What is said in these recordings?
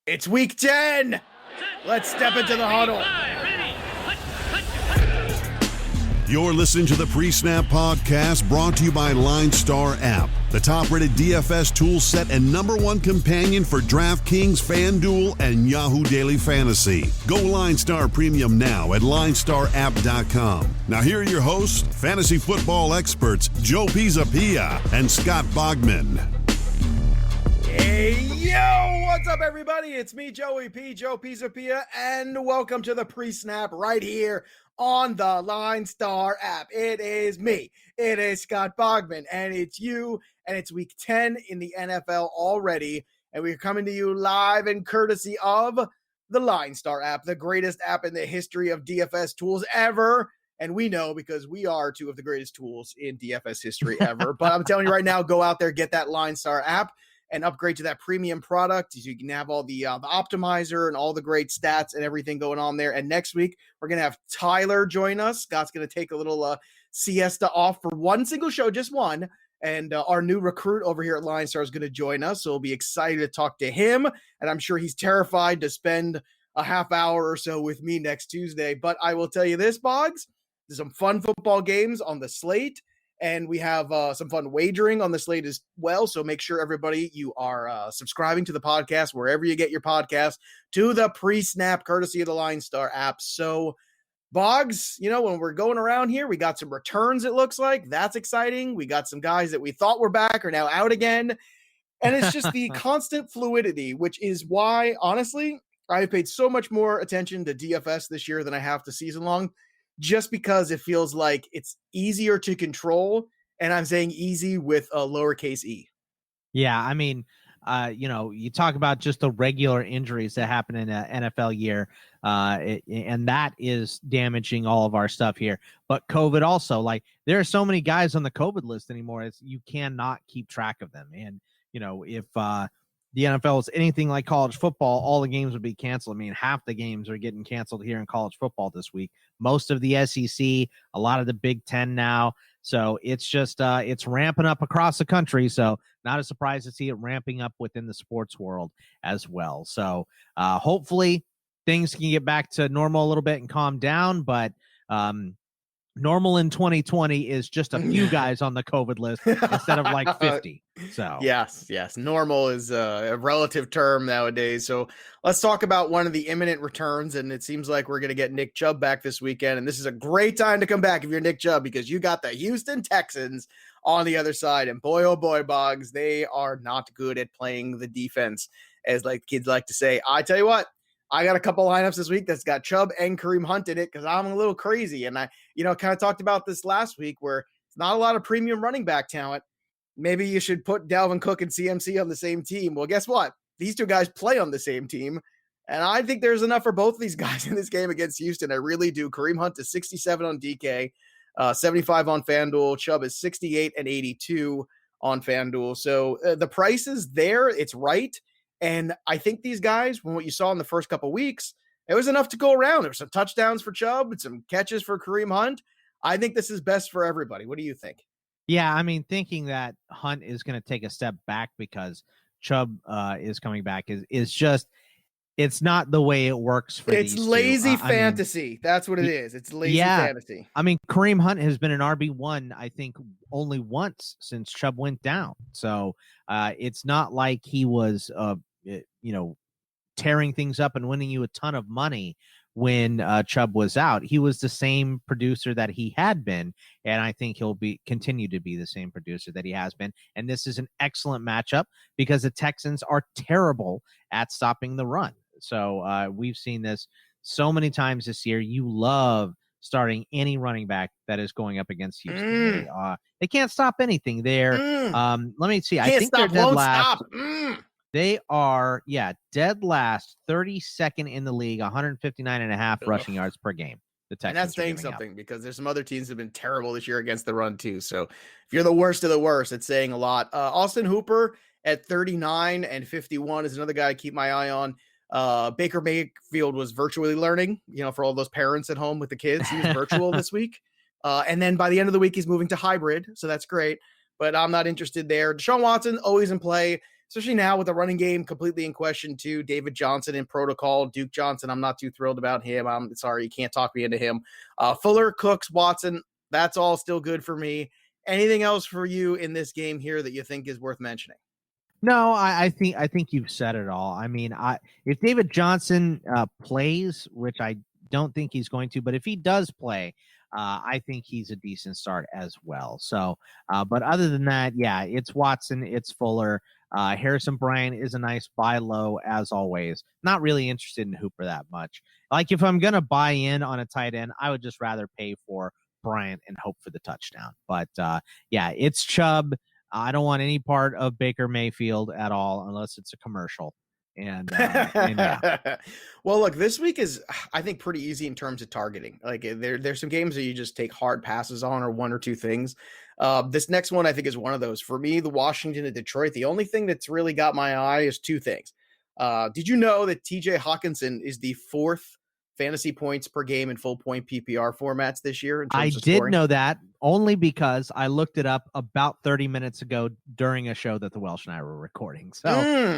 It's week 10. Let's step into the huddle. You're listening to the PreSnap Podcast, brought to you by LineStar app, the top-rated DFS tool set and #1 companion for DraftKings, FanDuel, and Yahoo Daily Fantasy. Go LineStar Premium now at LineStarApp.com. Now here are your hosts, fantasy football experts Joe Pisapia and Scott Bogman. Hey, yo, what's up, everybody? It's me, Joey P, Joe Pisapia, and welcome to the PreSnap right here on the LineStar app. It is me, it is Scott Bogman, and it's you, and it's week 10 in the NFL already, and we're coming to you live and courtesy of the LineStar app, the greatest app in the history of DFS tools ever. And we know because we are two of the greatest tools in DFS history ever. But I'm telling you right now, go out there, get that LineStar app and upgrade to that premium product so you can have all the optimizer and all the great stats and everything going on there. And next week, we're going to have Tyler join us. Scott's going to take a little siesta off for one single show, just one. And our new recruit over here at LineStar is going to join us. So we'll be excited to talk to him. And I'm sure he's terrified to spend a half hour or so with me next Tuesday. But I will tell you this, Boggs, there's some fun football games on the slate. And we have some fun wagering on the slate as well. So make sure, everybody, you are subscribing to the podcast wherever you get your podcast to the PreSnap, courtesy of the LineStar app. So, Boggs, you know, when we're going around here, we got some returns, it looks like. That's exciting. We got some guys that we thought were back are now out again. And it's just the constant fluidity, which is why, honestly, I paid so much more attention to DFS this year than I have to season long. Just because it feels like it's easier to control, and I'm saying easy with a lowercase e. Yeah, I mean, you talk about just the regular injuries that happen in an NFL year, and that is damaging all of our stuff here. But COVID also, like, there are so many guys on the COVID list anymore, you cannot keep track of them. And, you know, if the NFL is anything like college football, all the games would be canceled. I mean, half the games are getting canceled here in college football this week. Most of the SEC, a lot of the Big Ten now. So it's just it's ramping up across the country. So not a surprise to see it ramping up within the sports world as well. So hopefully things can get back to normal a little bit and calm down. But normal in 2020 is just a few guys on the COVID list instead of like 50. So yes. Normal is a relative term nowadays. So let's talk about one of the imminent returns. And it seems like we're going to get Nick Chubb back this weekend. And this is a great time to come back if you're Nick Chubb, because you got the Houston Texans on the other side. And boy, oh boy, Boggs, they are not good at playing the defense, as like kids like to say. I tell you what, I got a couple lineups this week that's got Chubb and Kareem Hunt in it because I'm a little crazy. And I, kind of talked about this last week where it's not a lot of premium running back talent. Maybe you should put Dalvin Cook and CMC on the same team. Well, guess what? These two guys play on the same team. And I think there's enough for both of these guys in this game against Houston. I really do. Kareem Hunt is 67 on DK, 75 on FanDuel. Chubb is 68 and 82 on FanDuel. So the price is there. It's right. And I think these guys, from what you saw in the first couple of weeks, it was enough to go around. There were some touchdowns for Chubb and some catches for Kareem Hunt. I think this is best for everybody. What do you think? Yeah, I mean, thinking that Hunt is going to take a step back because Chubb is coming back is just, it's not the way it works for It's lazy fantasy. That's what it is. It's lazy fantasy. I mean, Kareem Hunt has been an RB1, I think, only once since Chubb went down. So it's not like he was, tearing things up and winning you a ton of money when Chubb was out. He was the same producer that he had been, and I think he'll continue to be the same producer that he has been. And this is an excellent matchup because the Texans are terrible at stopping the run. So we've seen this so many times this year. You love starting any running back that is going up against Houston. They can't stop anything there. Let me see. I think they're dead last. They are, dead last, 32nd in the league, 159.5 rushing yards per game. The Texans, and that's saying something because there's some other teams that have been terrible this year against the run too. So if you're the worst of the worst, it's saying a lot. Austin Hooper at 39 and 51 is another guy I keep my eye on. Baker Mayfield was virtually learning, for all those parents at home with the kids. He was virtual this week. And then by the end of the week, he's moving to hybrid. So that's great. But I'm not interested there. Deshaun Watson, always in play. especially now with the running game completely in question too. David Johnson in protocol. Duke Johnson, I'm not too thrilled about him. I'm sorry, you can't talk me into him. Fuller, Cooks, Watson, that's all still good for me. Anything else for you in this game here that you think is worth mentioning? No, I think you've said it all. I mean, if David Johnson plays, which I don't think he's going to, but if he does play, I think he's a decent start as well. So, but other than that, yeah, it's Watson, it's Fuller. Harrison Bryant is a nice buy low as always. Not really interested in Hooper that much. Like if I'm going to buy in on a tight end, I would just rather pay for Bryant and hope for the touchdown. But yeah, it's Chubb. I don't want any part of Baker Mayfield at all unless it's a commercial. And yeah. Well, look, this week is, I think, pretty easy in terms of targeting. Like there's some games that you just take hard passes on or one or two things. This next one, I think, is one of those. For me, the Washington and Detroit, the only thing that's really got my eye is two things. Did you know that TJ Hawkinson is the fourth fantasy points per game in full point PPR formats this year? I did know that only because I looked it up about 30 minutes ago during a show that the Welsh and I were recording. So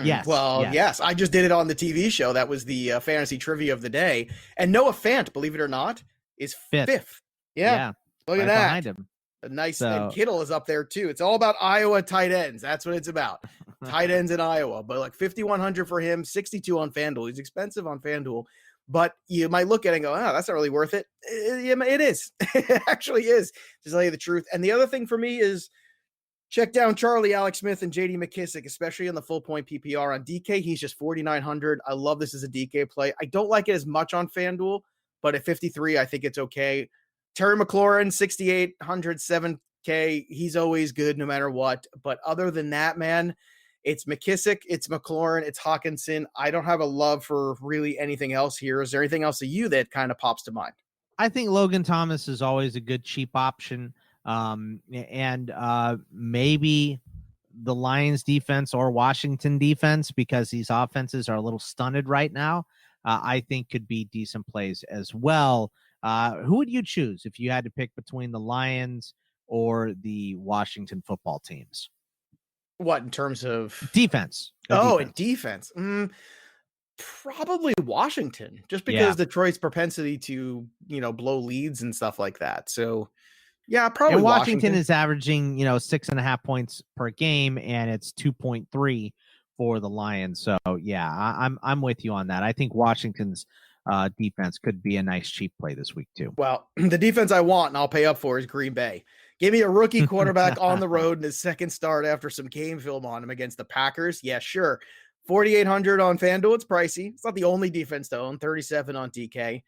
yes. Well, yes, I just did it on the TV show. That was the fantasy trivia of the day. And Noah Fant, believe it or not, is fifth. Yeah. Look at that. Behind him. Nice. And Kittle is up there too. It's all about Iowa tight ends. That's what it's about. Tight ends in Iowa, but like 5,100 for him, 62 on FanDuel. He's expensive on FanDuel. But you might look at it and go, oh, that's not really worth it. It is. It actually is, to tell you the truth. And the other thing for me is check down Charlie, Alex Smith, and J.D. McKissick, especially in the full point PPR. On DK, he's just 4,900. I love this as a DK play. I don't like it as much on FanDuel, but at 53, I think it's okay. Terry McLaurin, 6,800, 7K. He's always good no matter what. But other than that, man, it's McKissick, it's McLaurin, it's Hawkinson. I don't have a love for really anything else here. Is there anything else to you that kind of pops to mind? I think Logan Thomas is always a good cheap option. And maybe the Lions defense or Washington defense, because these offenses are a little stunted right now, I think could be decent plays as well. Who would you choose if you had to pick between the Lions or the Washington football teams? What, in terms of defense? Defense. Probably Washington, just because Detroit's propensity to, blow leads and stuff like that. So yeah, probably. And Washington is averaging, 6.5 points per game, and it's 2.3 for the Lions. So yeah, I'm with you on that. I think Washington's defense could be a nice cheap play this week too. Well, the defense I want and I'll pay up for is Green Bay. Give me a rookie quarterback on the road in his second start after some game film on him against the Packers. Yeah, sure. 4,800 on FanDuel. It's pricey. It's not the only defense to own. 37 on DK.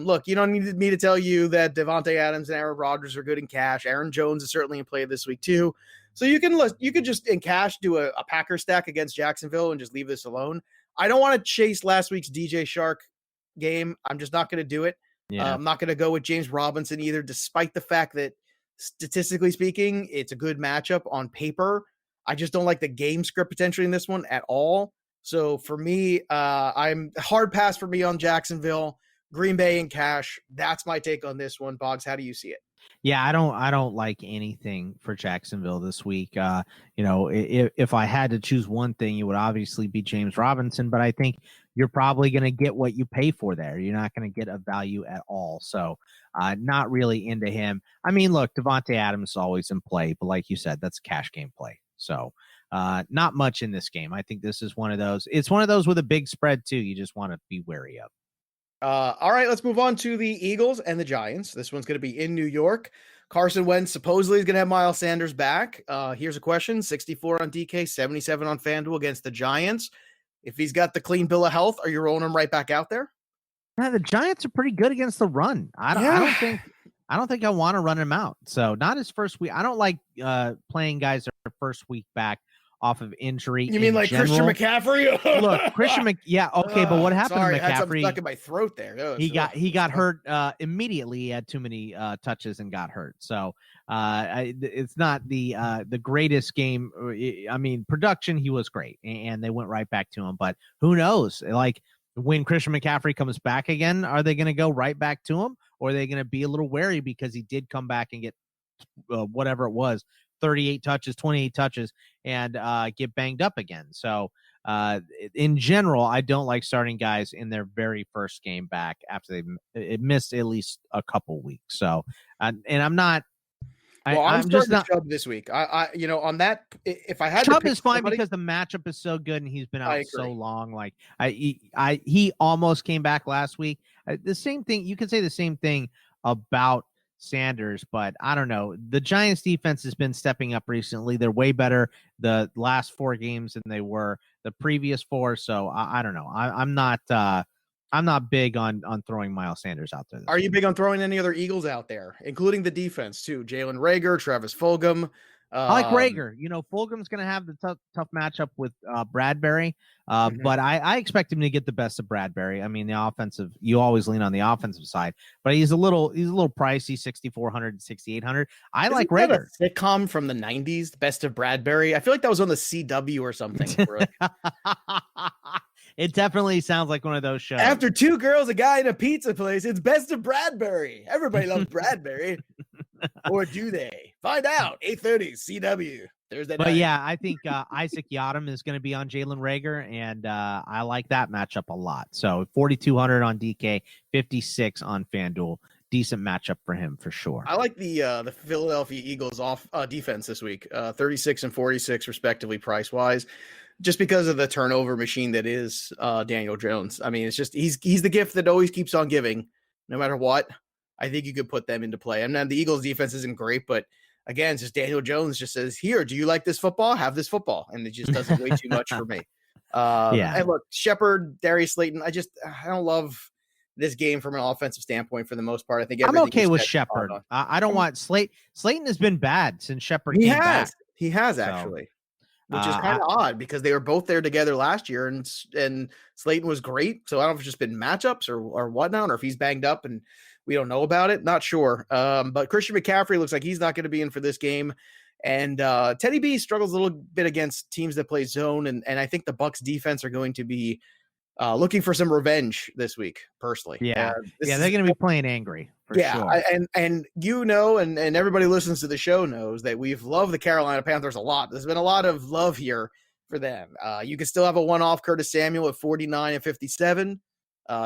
Look, you don't need me to tell you that Devontae Adams and Aaron Rodgers are good in cash. Aaron Jones is certainly in play this week too. So you could just in cash do a Packer stack against Jacksonville and just leave this alone. I don't want to chase last week's DJ Shark game. I'm just not going to do it. Yeah. I'm not going to go with James Robinson either, despite the fact that statistically speaking, it's a good matchup on paper. I just don't like the game script potentially in this one at all. So for me, I'm hard pass for me on Jacksonville, Green Bay and cash. That's my take on this one. Boggs, how do you see it? Yeah, I don't like anything for Jacksonville this week. If I had to choose one thing, it would obviously be James Robinson, but I think you're probably going to get what you pay for there. You're not going to get a value at all. So not really into him. I mean, look, Devontae Adams is always in play, but like you said, that's a cash game play. So not much in this game. I think this is one of those. It's one of those with a big spread too. You just want to be wary of. All right, let's move on to the Eagles and the Giants. This one's going to be in New York. Carson Wentz supposedly is going to have Miles Sanders back. Here's a question. 64 on DK, 77 on FanDuel against the Giants. If he's got the clean bill of health, are you rolling him right back out there? Yeah, the Giants are pretty good against the run. I don't think I want to run him out. So not his first week. I don't like playing guys their first week back off of injury. You mean like general. Christian McCaffrey? Look, okay, but what happened to McCaffrey? I had something stuck in my throat there. He got hurt immediately. He had too many touches and got hurt. So it's not the greatest game. I mean, production, he was great, and they went right back to him. But who knows? Like when Christian McCaffrey comes back again, are they going to go right back to him, or are they going to be a little wary because he did come back and get whatever it was, 38 touches, 28 touches, and get banged up again. So in general, I don't like starting guys in their very first game back after they missed at least a couple weeks. So, and I'm not. I'm just not Chubb this week. On that, if I had Chubb to pick is fine somebody, because the matchup is so good and he's been out so long. Like he almost came back last week. The same thing, you can say the same thing about Sanders, but I don't know. The Giants defense has been stepping up recently. They're way better the last 4 games than they were the previous 4. So I don't know. I'm not big on throwing Miles Sanders out there. Are you big on throwing any other Eagles out there, including the defense too? Jalen Reagor, Travis Fulgham. I like Reagor. Fulgham's going to have the tough matchup with Bradbury, but I expect him to get the best of Bradbury. I mean, the offensive, you always lean on the offensive side, but he's a little pricey, 6,400 to 6,800. I like Reagor. A sitcom from the 90s, the Best of Bradbury. I feel like that was on the CW or something. It definitely sounds like one of those shows. After 2 girls, a guy in a pizza place, it's Best of Bradbury. Everybody loves Bradbury. Or do they? Find out. 8:30 CW Thursday night. But yeah, I think Isaac Yiadom is going to be on Jalen Reagor, and I like that matchup a lot. So 4,200 on DK, 56 on FanDuel. Decent matchup for him for sure. I like the Philadelphia Eagles off defense this week, 36 and 46 respectively price wise. Just because of the turnover machine that is Daniel Jones. I mean, it's just he's the gift that always keeps on giving, no matter what. I think you could put them into play. And then the Eagles defense isn't great, but again, it's just Daniel Jones just says, "Here, do you like this football? Have this football," and it just doesn't way too much for me. And look, Shepard, Darius Slayton. I don't love this game from an offensive standpoint for the most part. I think I'm okay with Shepard. I don't want Slayton has been bad since Shepard came back. He has actually. Which is kind of odd because they were both there together last year and Slayton was great. So I don't know if it's just been matchups or whatnot, or if he's banged up and we don't know about it. Not sure. But Christian McCaffrey looks like he's not going to be in for this game. And Teddy B struggles a little bit against teams that play zone. And I think the Bucs defense are going to be looking for some revenge this week, personally. Yeah. They're going to be playing angry. For sure. And everybody listens to the show knows that we've loved the Carolina Panthers a lot. There's been a lot of love here for them. You can still have a one-off Curtis Samuel at 49 and 57.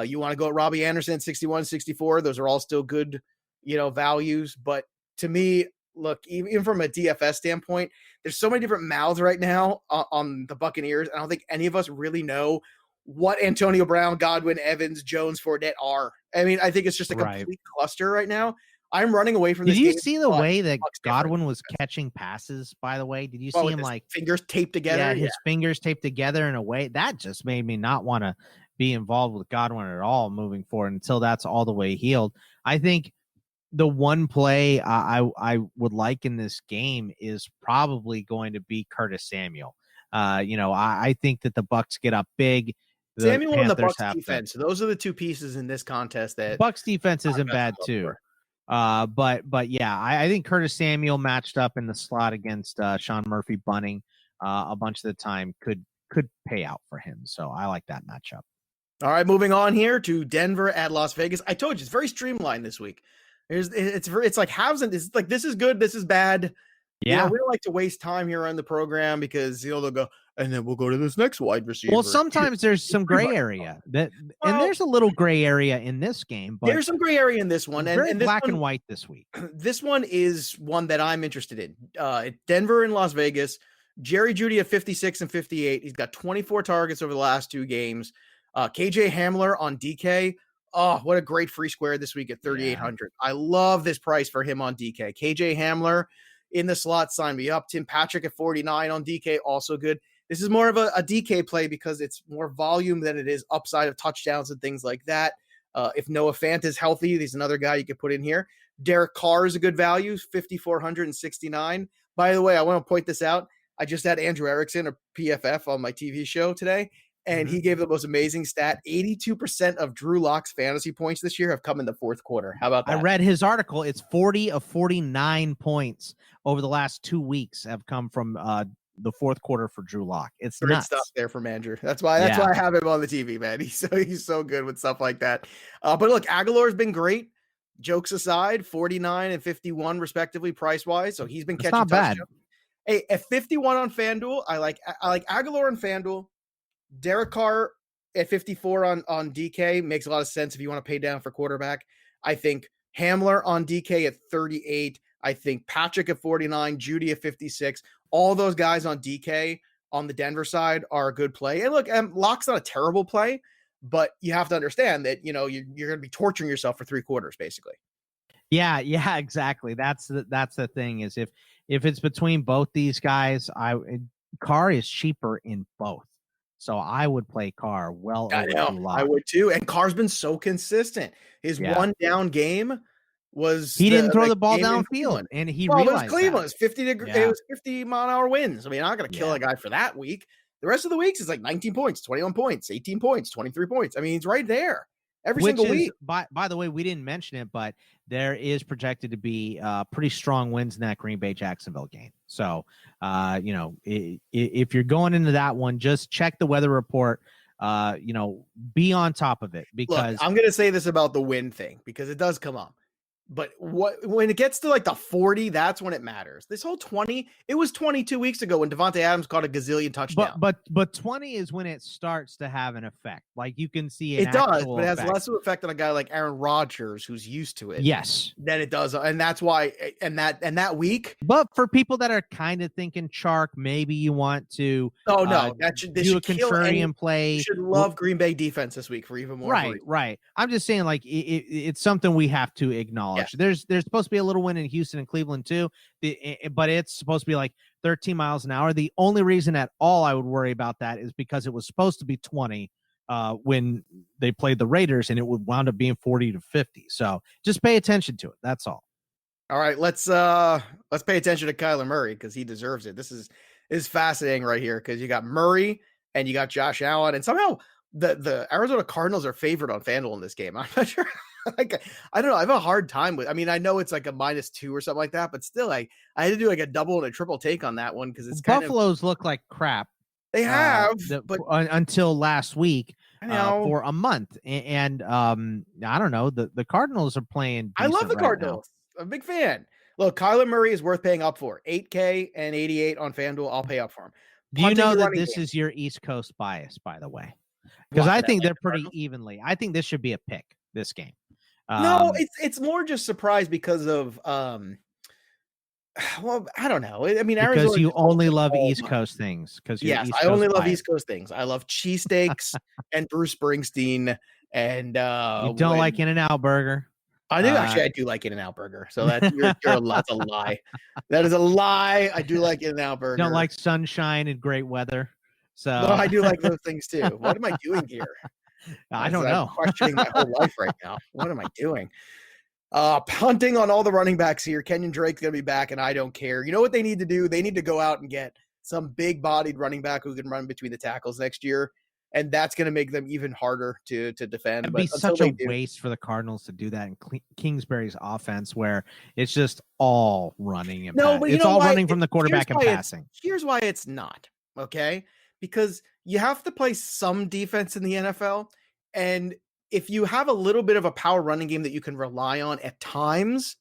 You want to go at Robbie Anderson, 61, 64. Those are all still good, values. But to me, look, even from a DFS standpoint, there's so many different mouths right now on the Buccaneers. I don't think any of us really know what Antonio Brown, Godwin, Evans, Jones, Fournette are. I mean, I think it's just a complete cluster right now. I'm running away from this. Did you see the way that Godwin was catching passes, by the way? Did you see him like fingers taped together? Yeah, his fingers taped together in a way that just made me not want to be involved with Godwin at all moving forward until that's all the way healed. I think the one play I would like in this game is probably going to be Curtis Samuel. I think that the Bucs get up big. Samuel and the Bucs defense. Those are the two pieces in this contest that Bucs defense isn't bad too. But yeah, I think Curtis Samuel matched up in the slot against Sean Murphy Bunting a bunch of the time could pay out for him. So I like that matchup. All right, moving on here to Denver at Las Vegas. I told you it's very streamlined this week. It's like it's like this is good, this is bad. Yeah, we don't like to waste time here on the program because they'll go and then we'll go to this next wide receiver. Well, sometimes there's some gray area and there's a little gray area in this game. But there's some gray area in this one, and black and white this week. This one is one that I'm interested in. Denver and Las Vegas. Jerry Jeudy at 56 and 58. He's got 24 targets over the last 2 games. KJ Hamler on DK. Oh, what a great free square this week at 3,800. I love this price for him on DK. KJ Hamler in the slot, sign me up. Tim Patrick at 49 on DK, also good. This is more of a DK play because it's more volume than it is upside of touchdowns and things like that. If Noah Fant is healthy, there's another guy you could put in here. Derek Carr is a good value, 5,469. By the way, I want to point this out. I just had Andrew Erickson, a PFF, on my TV show today, and he gave the most amazing stat. 82% of Drew Lock's fantasy points this year have come in the fourth quarter. How about that? I read his article. It's 40 of 49 points over the last 2 weeks have come from the fourth quarter for Drew Lock. It's great nuts. Stuff there from Andrew. That's why I have him on the TV, man. He's so good with stuff like that. But look, Aguilar's been great. Jokes aside, 49 and 51 respectively price wise. So he's been catching not bad. Hey, at 51 on FanDuel, I like Aguilar on FanDuel. Derek Carr at 54 on DK makes a lot of sense if you want to pay down for quarterback. I think Hamler on DK at 38. I think Patrick at 49, Judy at 56. All those guys on DK on the Denver side are a good play. And look, Lock's not a terrible play, but you have to understand that, you're going to be torturing yourself for 3 quarters, basically. Yeah, exactly. That's the thing is if it's between both these guys, Carr is cheaper in both. So I would play Carr well I over know, Lock. I would too. And Carr's been so consistent. His one down game was he didn't throw the ball downfield, and he realized it was Cleveland. It was 50 it was 50 mile an hour winds. I mean, I'm not going to kill a guy for that week. The rest of the weeks is like 19 points, 21 points, 18 points, 23 points. I mean, he's right there every single week. By the way, we didn't mention it, but there is projected to be pretty strong winds in that Green Bay Jacksonville game. So, if you're going into that one, just check the weather report. Be on top of it, because I'm going to say this about the wind thing because it does come up. But when it gets to like the 40, that's when it matters. This whole 20, it was 22 weeks ago when Devontae Adams caught a gazillion touchdowns. But 20 is when it starts to have an effect. Like you can see it does, but it has less of an effect on a guy like Aaron Rodgers who's used to it. Yes, than it does, and that's why. And that week. But for people that are kind of thinking Chark, maybe you want to. Oh no, this do should a contrarian play. You should love Green Bay defense this week for even more. Right. I'm just saying, like it's something we have to acknowledge. Yeah. There's supposed to be a little wind in Houston and Cleveland too, but it's supposed to be like 13 miles an hour. The only reason at all I would worry about that is because it was supposed to be 20 when they played the Raiders, and it would wound up being 40 to 50. So just pay attention to it. That's all. All right, let's pay attention to Kyler Murray because he deserves it. This is fascinating right here because you got Murray and you got Josh Allen, and somehow the Arizona Cardinals are favored on FanDuel in this game. I'm not sure. Like, I don't know. I have a hard time with. I mean, I know it's like a -2 or something like that, but still, I had to do like a double and a triple take on that one because it's Buffalo's look like crap. They have, but until last week for a month, and I don't know. The Cardinals are playing. I love the Cardinals. I'm a big fan. Look, Kyler Murray is worth paying up for. $8K and 88 on FanDuel. I'll pay up for him. Do you know that this is your East Coast bias, by the way? Because I think they're pretty evenly. I think this should be a pick. This game. No, it's more just surprise because of well, I don't know. I mean, because Arizona you only love East Coast things. Because I only love East Coast things. I love cheesesteaks and Bruce Springsteen, and you don't like In-N-Out Burger. I do actually. I do like In-N-Out Burger. So that's that's a lie. That is a lie. I do like In-N-Out Burger. Don't like sunshine and great weather. So no, I do like those things too. What am I doing here? I don't know. I'm questioning my whole life right now. What am I doing? Punting on all the running backs here. Kenyon Drake's going to be back, and I don't care. You know what they need to do? They need to go out and get some big-bodied running back who can run between the tackles next year, and that's going to make them even harder to defend. It'd be such a waste for the Cardinals to do that in Kingsbury's offense, where it's just all running and it's all running from the quarterback and passing. Here's why it's not, okay? Because you have to play some defense in the NFL, and if you have a little bit of a power running game that you can rely on at times,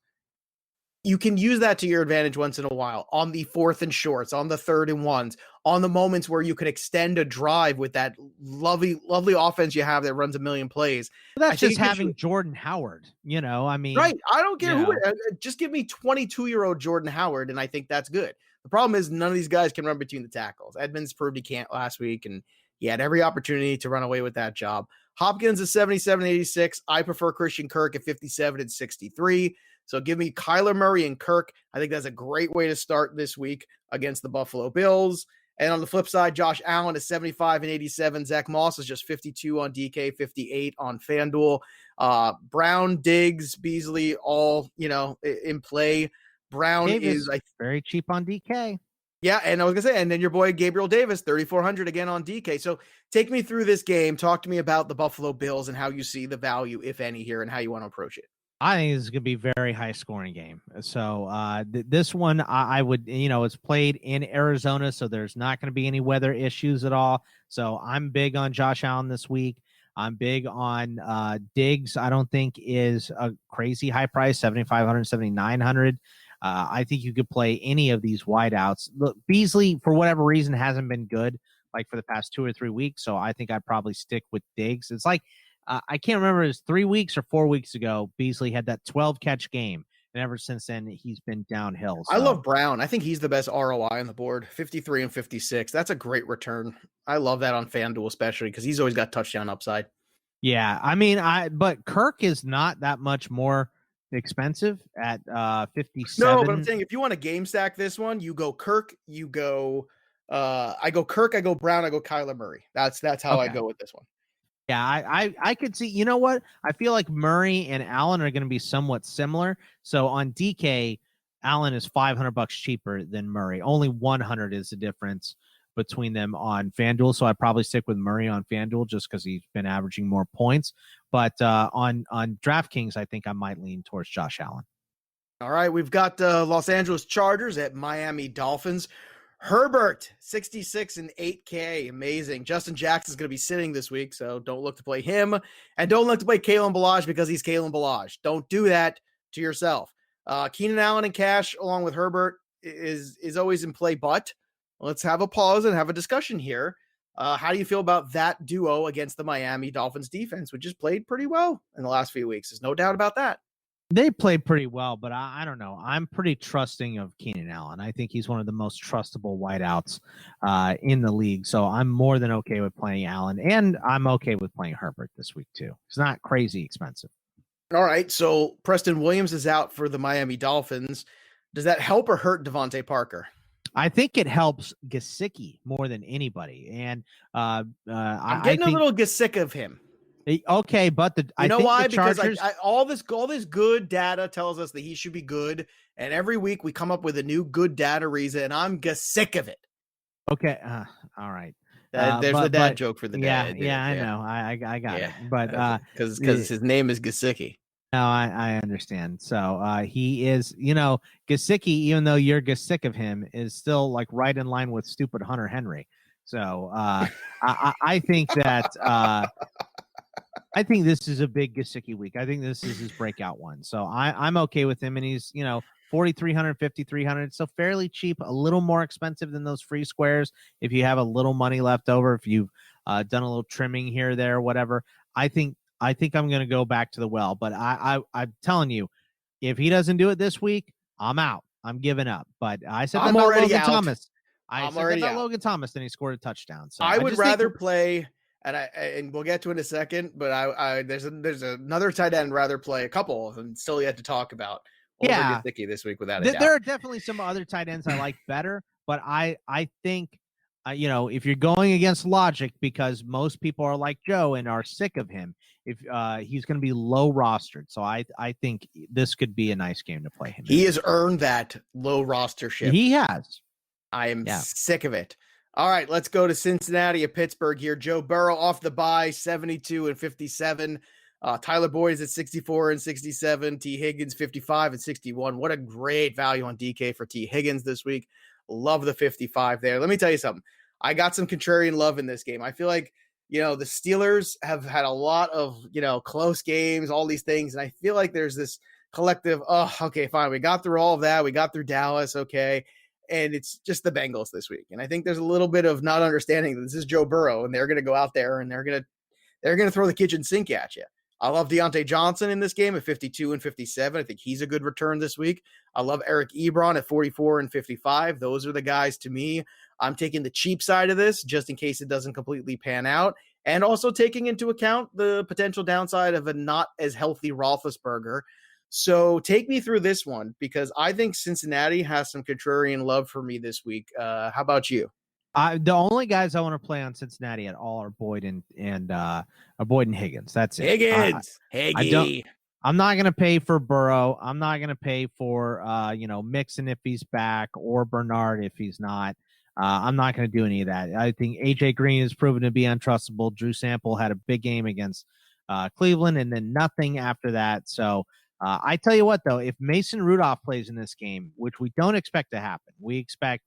you can use that to your advantage once in a while on the 4th and shorts, on the 3rd and 1s, on the moments where you can extend a drive with that lovely offense you have that runs a million plays. Well, that's just having Jordan Howard, I mean. Right. I don't care who. Just give me 22-year-old Jordan Howard, and I think that's good. The problem is none of these guys can run between the tackles. Edmonds proved he can't last week, and he had every opportunity to run away with that job. Hopkins is 77-86. I prefer Christian Kirk at 57 and 63. So give me Kyler Murray and Kirk. I think that's a great way to start this week against the Buffalo Bills. And on the flip side, Josh Allen is 75 and 87. Zach Moss is just 52 on DK, 58 on FanDuel. Brown, Diggs, Beasley, all, in play. Brown Davis, is very cheap on DK. Yeah, and I was going to say, and then your boy Gabriel Davis, 3,400 again on DK. So take me through this game. Talk to me about the Buffalo Bills and how you see the value, if any, here and how you want to approach it. I think this is going to be a very high-scoring game. So this one, I would, it's played in Arizona, so there's not going to be any weather issues at all. So I'm big on Josh Allen this week. I'm big on Diggs. I don't think is a crazy high price, 7,500, 7,900. I think you could play any of these wideouts. Look, Beasley, for whatever reason, hasn't been good like for the past 2 or 3 weeks. So I think I'd probably stick with Diggs. It's like, I can't remember, it was 3 weeks or 4 weeks ago, Beasley had that 12 catch game. And ever since then, he's been downhill. So. I love Brown. I think he's the best ROI on the board, 53 and 56. That's a great return. I love that on FanDuel, especially because he's always got touchdown upside. Yeah, I mean, but Kirk is not that much more expensive at 57. No, but I'm saying if you want to game stack this one, you go Kirk, you go I go Kirk, I go Brown, I go Kyler Murray. That's how I go with this one. Yeah, I could see, you know what? I feel like Murray and Allen are going to be somewhat similar. So on DK, Allen is $500 cheaper than Murray. Only 100 is the difference between them on FanDuel. So I'd probably stick with Murray on FanDuel just because he's been averaging more points. But on DraftKings, I think I might lean towards Josh Allen. All right, we've got Los Angeles Chargers at Miami Dolphins. Herbert, 66 and 8K. Amazing. Justin Jackson's going to be sitting this week, so don't look to play him. And don't look to play Kalen Ballage because he's Kalen Ballage. Don't do that to yourself. Keenan Allen and Cash, along with Herbert, is always in play, but let's have a pause and have a discussion here. How do you feel about that duo against the Miami Dolphins defense, which has played pretty well in the last few weeks? There's no doubt about that. They played pretty well, but I don't know. I'm pretty trusting of Keenan Allen. I think he's one of the most trustable wideouts in the league. So I'm more than okay with playing Allen, and I'm okay with playing Herbert this week too. It's not crazy expensive. All right, so Preston Williams is out for the Miami Dolphins. Does that help or hurt Devontae Parker? I think it helps Gesicki more than anybody, and I'm getting a little sick of him. Okay, but you know why? Because all this good data tells us that he should be good, and every week we come up with a new good data reason, and I'm sick of it. Okay, all right. There's the dad joke for the day. Yeah, I know. I got it. But because his name is Gesicki. No, I understand. So he is, Gesicki, even though you're sick of him, is still like right in line with stupid Hunter Henry. So I think that. I think this is a big Gesicki week. I think this is his breakout one. So I'm okay with him. And he's, 4,300, 5,300. So fairly cheap, a little more expensive than those free squares. If you have a little money left over, if you've done a little trimming here, there, whatever, I think I'm going to go back to the well. But I'm telling you, if he doesn't do it this week, I'm out. I'm giving up. But I said that about Logan Thomas. I said that about Logan Thomas, and he scored a touchdown. So I would rather play. And we'll get to it in a second, but there's another tight end rather play, a couple of them still yet to talk about. Yeah, Gesicki this week without a doubt. There are definitely some other tight ends I like better, but I think if you're going against logic, because most people are like Joe and are sick of him, if he's going to be low rostered, so I think this could be a nice game to play him. He has earned that low rostership. He has. I am sick of it. All right, let's go to Cincinnati at Pittsburgh here. Joe Burrow off the bye, 72 and 57. Tyler Boyd is at 64 and 67. T. Higgins, 55 and 61. What a great value on DK for T. Higgins this week. Love the 55 there. Let me tell you something. I got some contrarian love in this game. I feel like, the Steelers have had a lot of, close games, all these things. And I feel like there's this collective, okay, fine. We got through all of that. We got through Dallas. Okay. And it's just the Bengals this week. And I think there's a little bit of not understanding that this is Joe Burrow and they're going to go out there and they're going to throw the kitchen sink at you. I love Deontay Johnson in this game at 52 and 57. I think he's a good return this week. I love Eric Ebron at 44 and 55. Those are the guys to me. I'm taking the cheap side of this just in case it doesn't completely pan out. And also taking into account the potential downside of a not as healthy Roethlisberger. So take me through this one because I think Cincinnati has some contrarian love for me this week. How about you? The only guys I want to play on Cincinnati at all are Boyd and Higgins. That's it. Higgy. I'm not going to pay for Burrow. I'm not going to pay for Mixon if he's back or Bernard if he's not. I'm not going to do any of that. I think AJ Green is proven to be untrustable. Drew Sample had a big game against Cleveland and then nothing after that. So. I tell you what, though, if Mason Rudolph plays in this game, which we don't expect to happen, we expect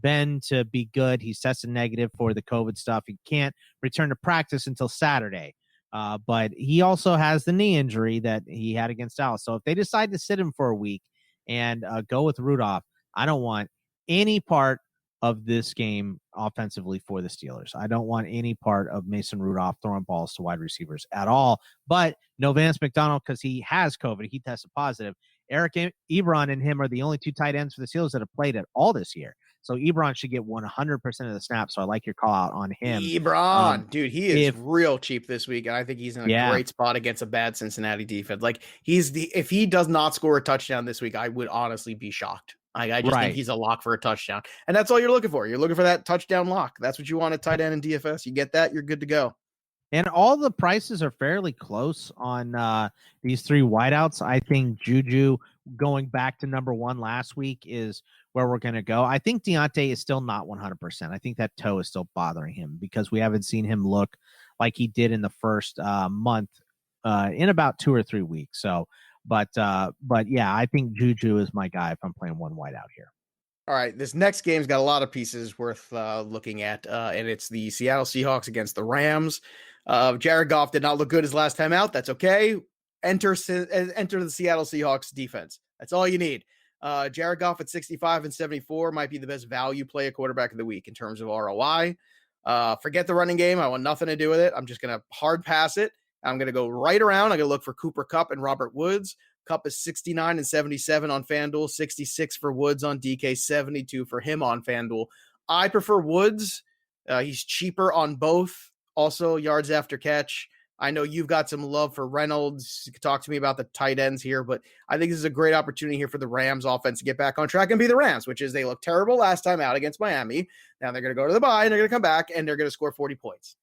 Ben to be good. He's tested negative for the COVID stuff. He can't return to practice until Saturday. But he also has the knee injury that he had against Dallas. So if they decide to sit him for a week and go with Rudolph. I don't want any part of this game offensively for the Steelers. I don't want any part of Mason Rudolph throwing balls to wide receivers at all. But no Vance McDonald because he has COVID. He tested positive. Eric Ebron and him are the only two tight ends for the Steelers that have played at all this year. So Ebron should get 100% of the snaps. So I like your call out on him. Ebron, dude, he is real cheap this week, and I think he's in a great spot against a bad Cincinnati defense. Like if he does not score a touchdown this week, I would honestly be shocked. I just think he's a lock for a touchdown, and that's all you're looking for. You're looking for that touchdown lock. That's what you want at tight end in DFS. You get that, you're good to go. And all the prices are fairly close on these three wideouts. I think Juju going back to number one last week is where we're going to go. I think Deontay is still not 100%. I think that toe is still bothering him because we haven't seen him look like he did in the first month in about 2 or 3 weeks. So, but yeah, I think Juju is my guy if I'm playing one wideout here. All right, this next game's got a lot of pieces worth looking at, and it's the Seattle Seahawks against the Rams. Jared Goff did not look good his last time out. That's okay. Enter the Seattle Seahawks defense. That's all you need. Jared Goff at 65 and 74 might be the best value play a quarterback of the week in terms of ROI. Forget the running game. I want nothing to do with it. I'm just going to hard pass it. I'm going to go right around. I'm going to look for Cooper Kupp and Robert Woods. Kupp is 69 and 77 on FanDuel, 66 for Woods on DK, 72 for him on FanDuel. I prefer Woods. He's cheaper on both. Also, yards after catch. I know you've got some love for Reynolds. You can talk to me about the tight ends here, but I think this is a great opportunity here for the Rams offense to get back on track and be the Rams, which is they looked terrible last time out against Miami. Now they're going to go to the bye and they're going to come back and they're going to score 40 points.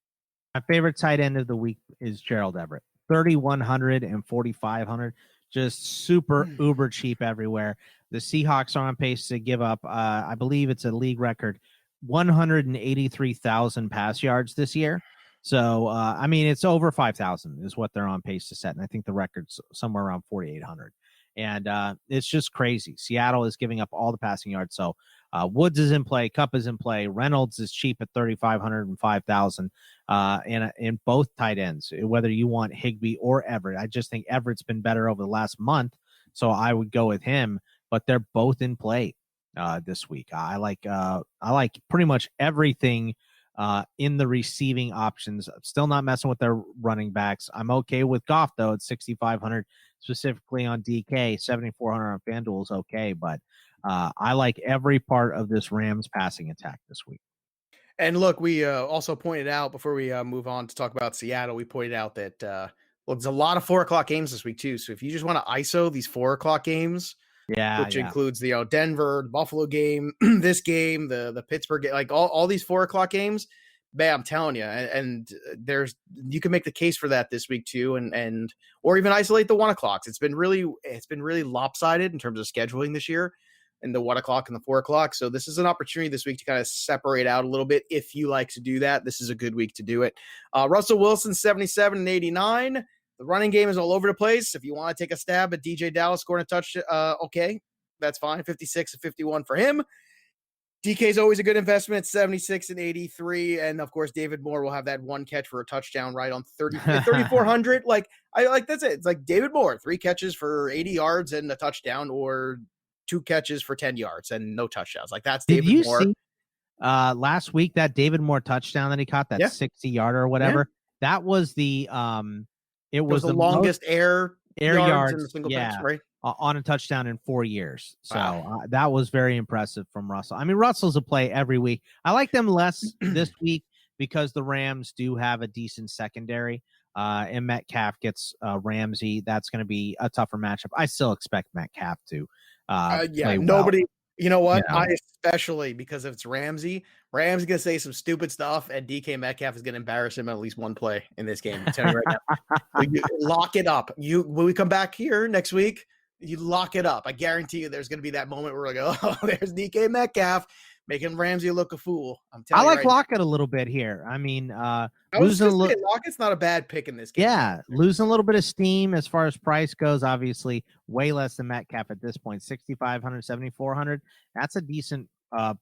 My favorite tight end of the week is Gerald Everett. 3,100 and 4,500. Just super uber cheap everywhere. The Seahawks are on pace to give up, I believe it's a league record, 183,000 pass yards this year. So, I mean, it's over 5,000 is what they're on pace to set. And I think the record's somewhere around 4,800. And it's just crazy. Seattle is giving up all the passing yards. So Woods is in play. Kupp is in play. Reynolds is cheap at 3,500 and 5,000 in both tight ends, whether you want Higbee or Everett. I just think Everett's been better over the last month. So I would go with him, but they're both in play this week. I like pretty much everything in the receiving options. I'm still not messing with their running backs. I'm okay with Goff though at 6,500, specifically on DK. 7,400 on FanDuel is okay, but I like every part of this Rams passing attack this week. And look, we also pointed out before we move on to talk about Seattle, we pointed out that there's a lot of 4:00 games this week too. So if you just want to ISO these 4:00 games, which includes the Denver, the Buffalo game, this game, the Pittsburgh game, like all these 4:00 games, man, I'm telling you, and you can make the case for that this week too, and or even isolate the 1:00. It's been really lopsided in terms of scheduling this year, and the 1:00 and the 4:00. So this is an opportunity this week to kind of separate out a little bit. If you like to do that, this is a good week to do it. Russell Wilson, 77 and 89. The running game is all over the place. If you want to take a stab at DJ Dallas scoring a touch, okay, that's fine. 56 and 51 for him. DK is always a good investment, 76 and 83. And of course, David Moore will have that one catch for a touchdown right on 3,400. That's it. It's like David Moore, 3 catches for 80 yards and a touchdown, or 2 catches for 10 yards and no touchdowns. Like that's David Moore. Did you see last week that David Moore touchdown that he caught, that 60-yarder or whatever? Yeah. That was the it was the longest air yards in a single pitch, right? On a touchdown in 4 years. So that was very impressive from Russell. I mean, Russell's a play every week. I like them less this week because the Rams do have a decent secondary. And Metcalf gets Ramsey. That's going to be a tougher matchup. I still expect Metcalf to play nobody well. You know what? I especially, because if it's Ramsey's going to say some stupid stuff, and DK Metcalf is going to embarrass him at least one play in this game. I'm telling you right now. Lock it up. When we come back here next week, you lock it up. I guarantee you there's going to be that moment where we go, oh, there's DK Metcalf making Ramsey look a fool. I'm telling you. I like Lockett a little bit here. I mean, Lockett's not a bad pick in this game. Yeah, losing a little bit of steam as far as price goes. Obviously, way less than Metcalf at this point. 6,500, 7,400. That's a decent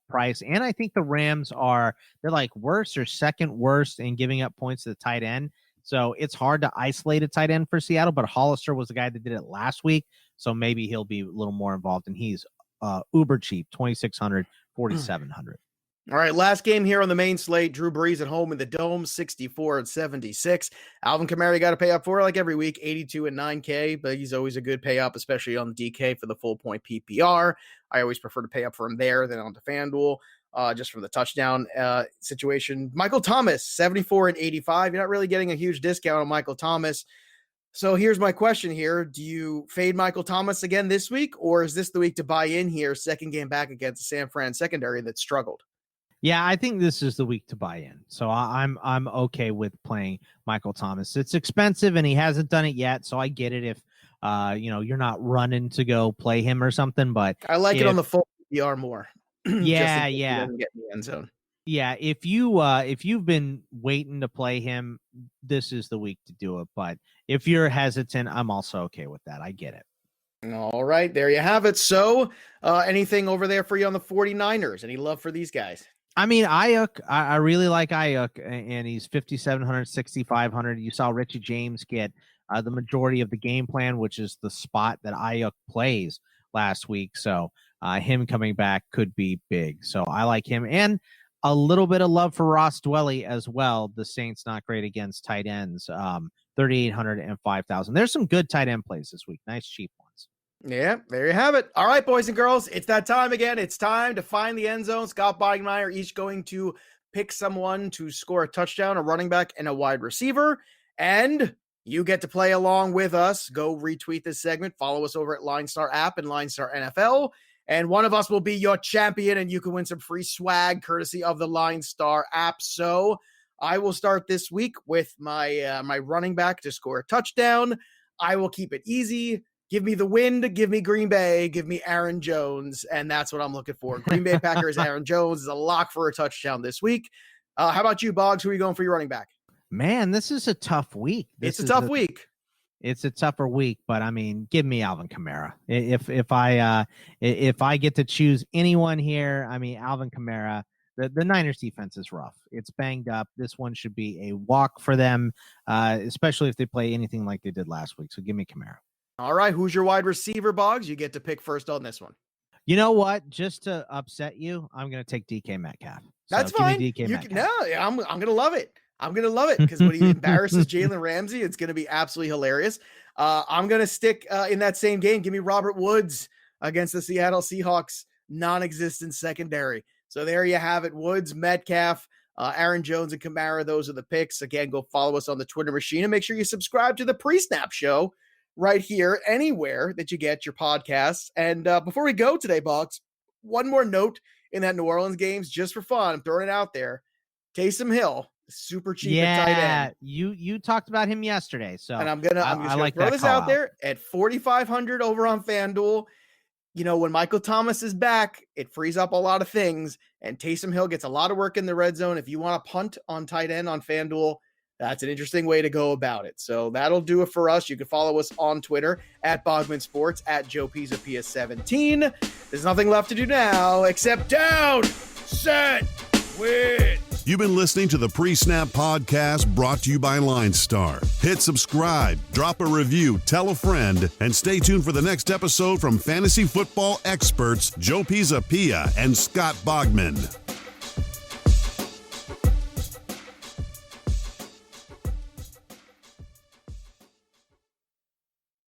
price. And I think the Rams they're like worst or second worst in giving up points to the tight end. So it's hard to isolate a tight end for Seattle. But Hollister was the guy that did it last week. So maybe he'll be a little more involved, and he's uber cheap, 2,600, 4,700. All right, last game here on the main slate. Drew Brees at home in the Dome, 64-76. Alvin Kamara got to pay up for like every week, 82 and 9K, but he's always a good pay up, especially on DK for the full point PPR. I always prefer to pay up for him there than on the FanDuel, just from the touchdown situation. Michael Thomas, 74 and 85. You're not really getting a huge discount on Michael Thomas. So here's my question here. Do you fade Michael Thomas again this week, or is this the week to buy in here, second game back against the San Fran secondary that struggled? Yeah, I think this is the week to buy in. So I'm okay with playing Michael Thomas. It's expensive and he hasn't done it yet, so I get it if you're not running to go play him or something. But I like it on the full PPR more. Yeah. He doesn't get in the end zone. Yeah, if you've been waiting to play him, this is the week to do it. But if you're hesitant, I'm also okay with that. I get it. All right, there you have it. So anything over there for you on the 49ers? Any love for these guys? I mean, Ayuk, I really like Ayuk, and he's 5,700, 6,500. You saw Richie James get the majority of the game plan, which is the spot that Ayuk plays last week. So him coming back could be big. So I like him. And a little bit of love for Ross Dwelly as well. The Saints not great against tight ends, 3,800 and 5,000. There's some good tight end plays this week. Nice cheap ones. Yeah, there you have it. All right, boys and girls, it's that time again. It's time to find the end zone. Scott Bogman and I are each going to pick someone to score a touchdown, a running back, and a wide receiver. And you get to play along with us. Go retweet this segment. Follow us over at LineStar app and LineStar NFL. And one of us will be your champion, and you can win some free swag courtesy of the LineStar app. So I will start this week with my running back to score a touchdown. I will keep it easy. Give me the wind, give me Green Bay, give me Aaron Jones, and that's what I'm looking for. Green Bay Packers, Aaron Jones is a lock for a touchdown this week. How about you, Boggs? Who are you going for your running back? Man, this is a tough week. It's a tough week. It's a tougher week, but I mean, give me Alvin Kamara. If I get to choose anyone here, I mean, Alvin Kamara. The Niners defense is rough. It's banged up. This one should be a walk for them, especially if they play anything like they did last week. So give me Kamara. All right, who's your wide receiver, Boggs? You get to pick first on this one. You know what? Just to upset you, I'm going to take DK Metcalf. So that's fine. I'm going to love it. I'm going to love it because when he embarrasses Jalen Ramsey, it's going to be absolutely hilarious. I'm going to stick in that same game. Give me Robert Woods against the Seattle Seahawks non-existent secondary. So there you have it. Woods, Metcalf, Aaron Jones, and Kamara. Those are the picks. Again, go follow us on the Twitter machine and make sure you subscribe to the PreSnap show right here, anywhere that you get your podcasts. And before we go today, Boggs, one more note in that New Orleans games, just for fun. I'm throwing it out there. Taysom Hill, super cheap at tight end. You talked about him yesterday. So and I'm gonna throw this out there at 4,500 over on FanDuel. You know, when Michael Thomas is back, it frees up a lot of things, and Taysom Hill gets a lot of work in the red zone. If you want to punt on tight end on FanDuel, that's an interesting way to go about it. So that'll do it for us. You can follow us on Twitter at Bogman Sports, at Joe Pizzapia 17. There's nothing left to do now except down, set, win. You've been listening to the PreSnap Podcast brought to you by LineStar. Hit subscribe, drop a review, tell a friend, and stay tuned for the next episode from fantasy football experts Joe Pizzapia and Scott Bogman.